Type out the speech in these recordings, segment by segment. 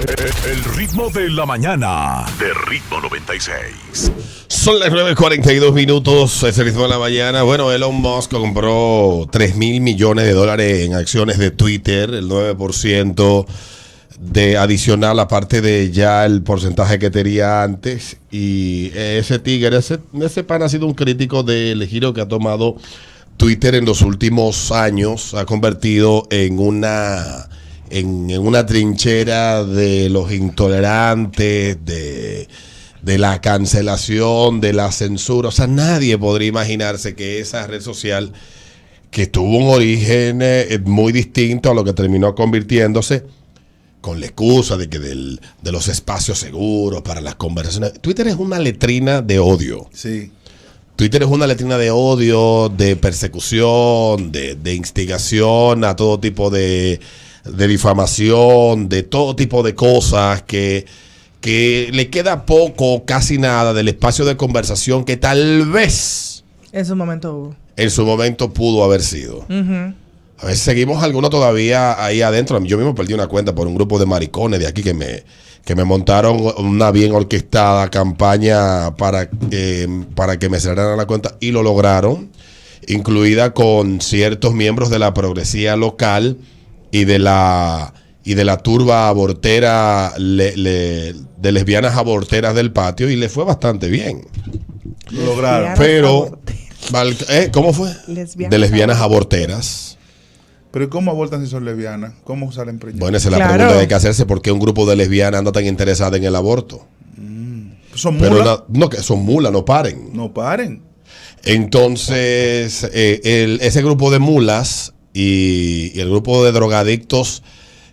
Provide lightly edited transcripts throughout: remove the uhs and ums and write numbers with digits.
El ritmo de la mañana de Ritmo 96. Son las 9:42. Es el ritmo de la mañana. Bueno, Elon Musk compró $3,000 millones en acciones de Twitter, el 9% de adicional, aparte de ya el porcentaje que tenía antes. Y ese tigre, ese pan ha sido un crítico del giro que ha tomado Twitter en los últimos años. Ha convertido en una trinchera de los intolerantes, de la cancelación, de la censura. O sea, nadie podría imaginarse que esa red social, que tuvo un origen muy distinto a lo que terminó convirtiéndose, con la excusa de que de los espacios seguros para las conversaciones. Twitter es una letrina de odio. Sí. Twitter es una letrina de odio, de persecución, de instigación a todo tipo de difamación, de todo tipo de cosas que le queda poco, casi nada del espacio de conversación que tal vez en su momento pudo haber sido. Uh-huh. A veces seguimos algunos todavía ahí adentro. Yo mismo perdí una cuenta por un grupo de maricones de aquí que me montaron una bien orquestada campaña para que me cerraran la cuenta, y lo lograron, incluida con ciertos miembros de la progresía local y de la turba abortera de lesbianas aborteras del patio, y le fue bastante bien. Lo lograron. Pero, ¿cómo fue? De lesbianas aborteras. Pero ¿cómo abortan si son lesbianas? ¿Cómo salen preñadas? Bueno, esa es la pregunta que hay que hacerse. ¿Por qué un grupo de lesbianas anda tan interesada en el aborto? ¿Son mulas? No, que son mulas, no paren. No paren. Entonces, ese grupo de mulas y el grupo de drogadictos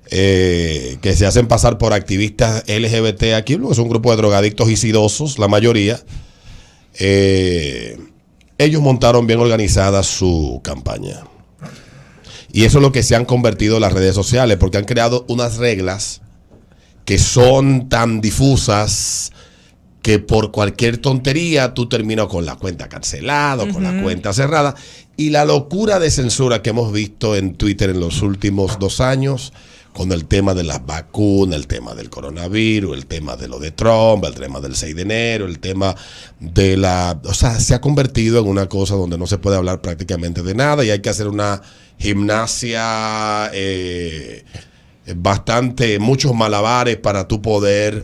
que se hacen pasar por activistas LGBT aquí, es un grupo de drogadictos y sidosos, la mayoría, ellos montaron bien organizada su campaña. Y eso es lo que se han convertido las redes sociales, porque han creado unas reglas que son tan difusas que por cualquier tontería tú terminas con la cuenta cancelada, con la cuenta cerrada. Y la locura de censura que hemos visto en Twitter en los últimos 2 años, con el tema de las vacunas, el tema del coronavirus, el tema de lo de Trump, el tema del 6 de enero, el tema de o sea, se ha convertido en una cosa donde no se puede hablar prácticamente de nada y hay que hacer una gimnasia muchos malabares para tú poder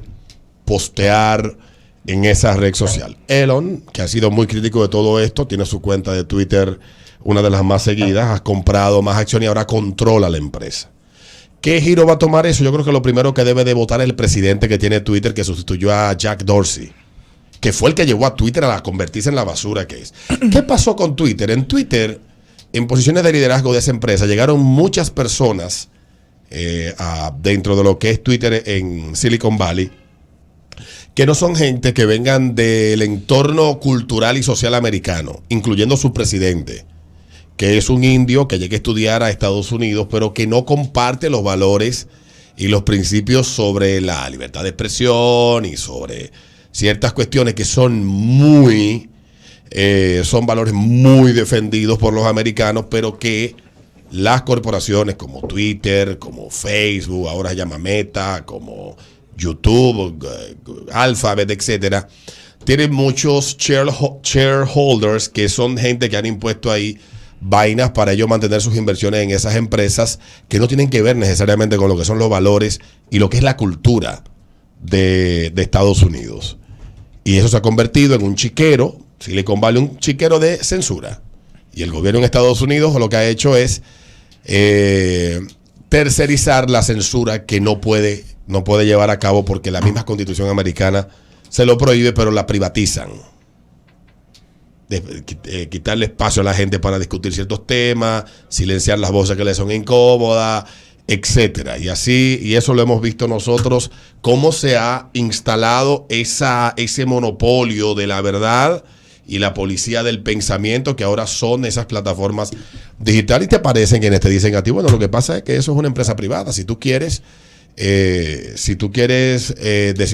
postear en esa red social. Elon, que ha sido muy crítico de todo esto, tiene su cuenta de Twitter, una de las más seguidas, ha comprado más acciones y ahora controla la empresa. ¿Qué giro va a tomar eso? Yo creo que lo primero que debe de votar es el presidente que tiene Twitter, que sustituyó a Jack Dorsey, que fue el que llevó a Twitter a convertirse en la basura que es. ¿Qué pasó con Twitter? En Twitter, en posiciones de liderazgo de esa empresa, llegaron muchas personas dentro de lo que es Twitter en Silicon Valley, que no son gente que vengan del entorno cultural y social americano, incluyendo su presidente, que es un indio que llega a estudiar a Estados Unidos, pero que no comparte los valores y los principios sobre la libertad de expresión y sobre ciertas cuestiones que son son valores muy defendidos por los americanos, pero que las corporaciones como Twitter, como Facebook, ahora se llama Meta, como YouTube, Alphabet, etcétera, tienen muchos shareholders que son gente que han impuesto ahí vainas para ellos mantener sus inversiones en esas empresas que no tienen que ver necesariamente con lo que son los valores y lo que es la cultura de Estados Unidos. Y eso se ha convertido en un chiquero, Silicon Valley, un chiquero de censura. Y el gobierno en Estados Unidos lo que ha hecho es tercerizar la censura que no puede llevar a cabo porque la misma Constitución americana se lo prohíbe, pero la privatizan. Quitarle espacio a la gente para discutir ciertos temas, silenciar las voces que le son incómodas, etcétera. Y eso lo hemos visto nosotros, cómo se ha instalado ese monopolio de la verdad y la policía del pensamiento, que ahora son esas plataformas digitales. Y te aparecen quienes te dicen a ti, bueno, lo que pasa es que eso es una empresa privada. Si tú quieres decir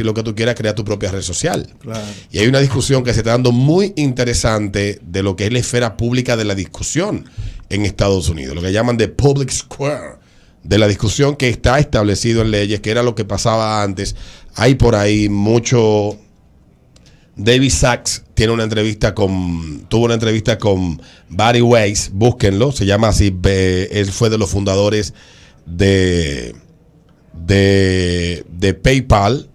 lo que tú quieras, crea tu propia red social. Claro. Y hay una discusión que se está dando muy interesante de lo que es la esfera pública de la discusión en Estados Unidos, lo que llaman de public square, de la discusión que está establecido en leyes, que era lo que pasaba antes. Hay por ahí mucho... David Sachs tuvo una entrevista con Barry Weiss, búsquenlo, se llama así, él fue de los fundadores de PayPal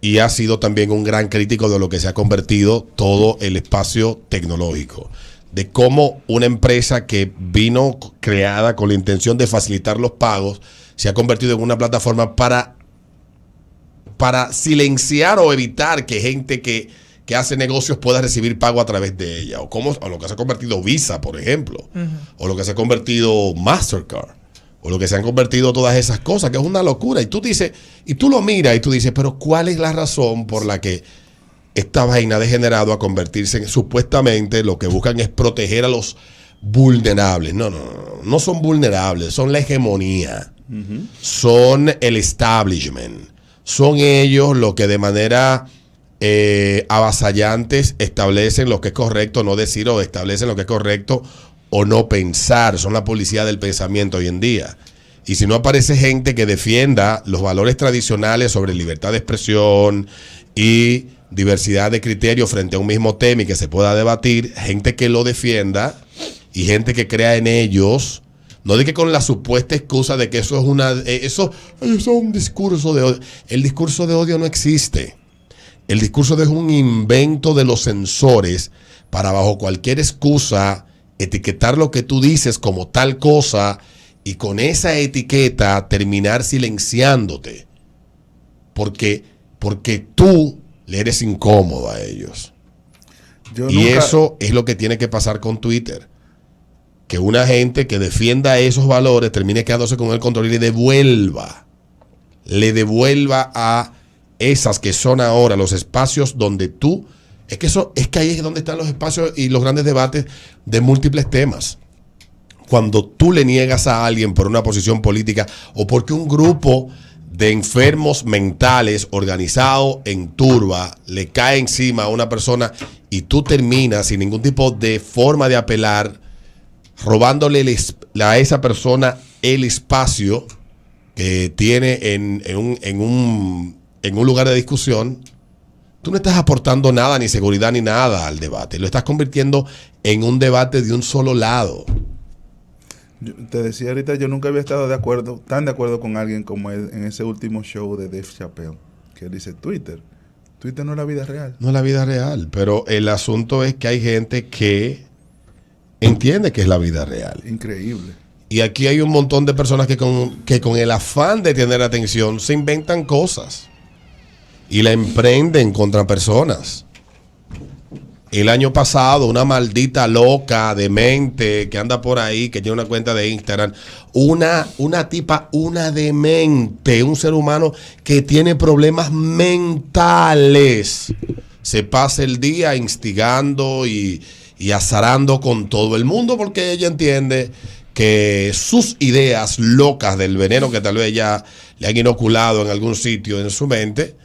y ha sido también un gran crítico de lo que se ha convertido todo el espacio tecnológico, de cómo una empresa que vino creada con la intención de facilitar los pagos se ha convertido en una plataforma para silenciar o evitar que gente que hace negocios pueda recibir pago a través de ella, o lo que se ha convertido Visa, por ejemplo, o lo que se ha convertido Mastercard, o lo que se han convertido todas esas cosas, que es una locura. Y tú lo miras y tú dices, pero ¿cuál es la razón por la que esta vaina ha degenerado a convertirse en, supuestamente, lo que buscan es proteger a los vulnerables? No son vulnerables, son la hegemonía, son el establishment, son ellos los que de manera avasallantes establecen lo que es correcto no decir, o establecen lo que es correcto o no pensar. Son la policía del pensamiento hoy en día. Y si no aparece gente que defienda los valores tradicionales sobre libertad de expresión y diversidad de criterios frente a un mismo tema y que se pueda debatir, gente que lo defienda y gente que crea en ellos, no de que con la supuesta excusa de que eso es un discurso de odio. El discurso de odio no existe. El discurso es un invento de los censores para, bajo cualquier excusa, etiquetar lo que tú dices como tal cosa y con esa etiqueta terminar silenciándote. Porque tú le eres incómodo a ellos. Eso es lo que tiene que pasar con Twitter. Que una gente que defienda esos valores termine quedándose con el control y le devuelva a esas que son ahora los espacios donde tú... Es que ahí es donde están los espacios y los grandes debates de múltiples temas. Cuando tú le niegas a alguien por una posición política o porque un grupo de enfermos mentales organizado en turba le cae encima a una persona y tú terminas sin ningún tipo de forma de apelar, robándole a esa persona el espacio que tiene en un lugar de discusión, tú no estás aportando nada, ni seguridad, ni nada al debate. Lo estás convirtiendo en un debate de un solo lado. Yo te decía ahorita, yo nunca había estado tan de acuerdo con alguien como él en ese último show de Dave Chappelle, que él dice, Twitter no es la vida real. No es la vida real, pero el asunto es que hay gente que entiende que es la vida real. Increíble. Y aquí hay un montón de personas que con el afán de tener atención se inventan cosas y la emprenden contra personas. El año pasado, una maldita loca, demente, que anda por ahí, que tiene una cuenta de Instagram, una demente, un ser humano que tiene problemas mentales, se pasa el día instigando y azarando con todo el mundo porque ella entiende que sus ideas locas del veneno que tal vez ya le han inoculado en algún sitio en su mente,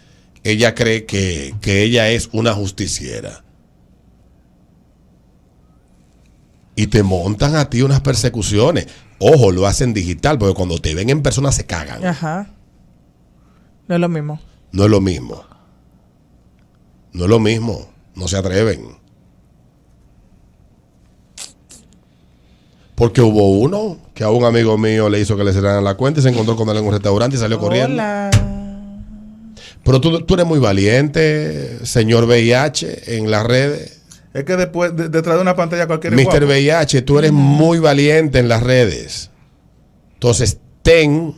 ella cree que ella es una justiciera. Y te montan a ti unas persecuciones. Ojo, lo hacen digital, porque cuando te ven en persona se cagan. Ajá. No es lo mismo. No es lo mismo. No es lo mismo. No se atreven. Porque hubo uno que a un amigo mío le hizo que le cerraran la cuenta y se encontró con él en un restaurante y salió corriendo. Pero tú eres muy valiente, señor VIH, en las redes. Es que después, detrás de una pantalla cualquier Mr. VIH, tú eres muy valiente en las redes. Entonces, ten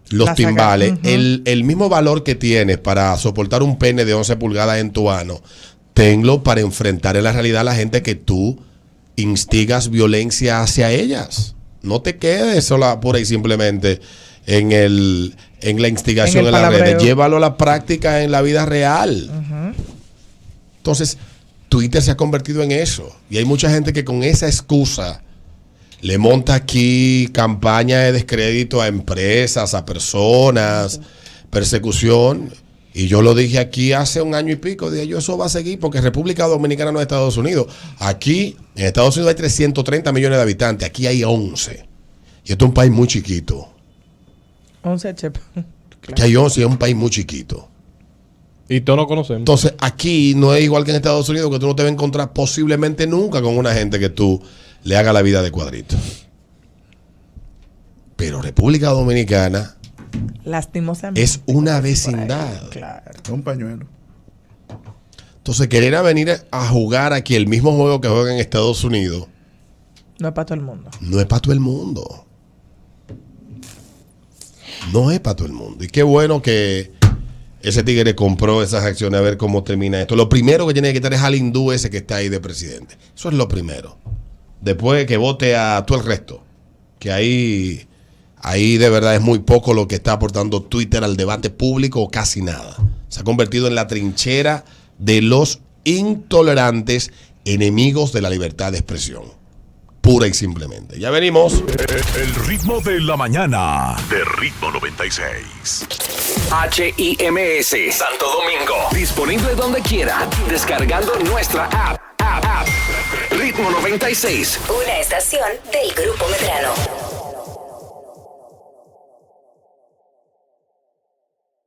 los timbales. El mismo valor que tienes para soportar un pene de 11 pulgadas en tu ano, tenlo para enfrentar en la realidad a la gente que tú instigas violencia hacia ellas. No te quedes sola pura y simplemente en la instigación en las redes. Llévalo a la práctica en la vida real. Entonces, Twitter se ha convertido en eso. Y hay mucha gente que con esa excusa le monta aquí campaña de descrédito a empresas, a personas, persecución. Y yo lo dije aquí hace un año y pico. Dije yo, eso va a seguir porque República Dominicana no es Estados Unidos. Aquí, en Estados Unidos hay 330 millones de habitantes. Aquí hay 11. Y esto es un país muy chiquito. 11 Chepa. Que hay 11 es un país muy chiquito. Y todos lo conocemos. Entonces, aquí no es igual que en Estados Unidos, que tú no te vas a encontrar posiblemente nunca con una gente que tú le haga la vida de cuadrito. Pero República Dominicana Lastimosamente. es una Por ahí, vecindad. claro. Un pañuelo. Entonces, querer a venir a jugar aquí el mismo juego que juegan en Estados Unidos No es para todo el mundo. no es para todo el mundo. No es para todo el mundo. Y qué bueno que ese tigre compró esas acciones a ver cómo termina esto. Lo primero que tiene que quitar es al hindú ese que está ahí de presidente. Eso es lo primero. Después que vote a todo el resto. Que ahí de verdad es muy poco lo que está aportando Twitter al debate público o casi nada. Se ha convertido en la trinchera de los intolerantes enemigos de la libertad de expresión. Pura y simplemente. Ya venimos. El ritmo de la mañana de Ritmo 96. HIMS Santo Domingo. Disponible donde quiera. Descargando nuestra app. Ritmo 96. Una estación del Grupo Medrano.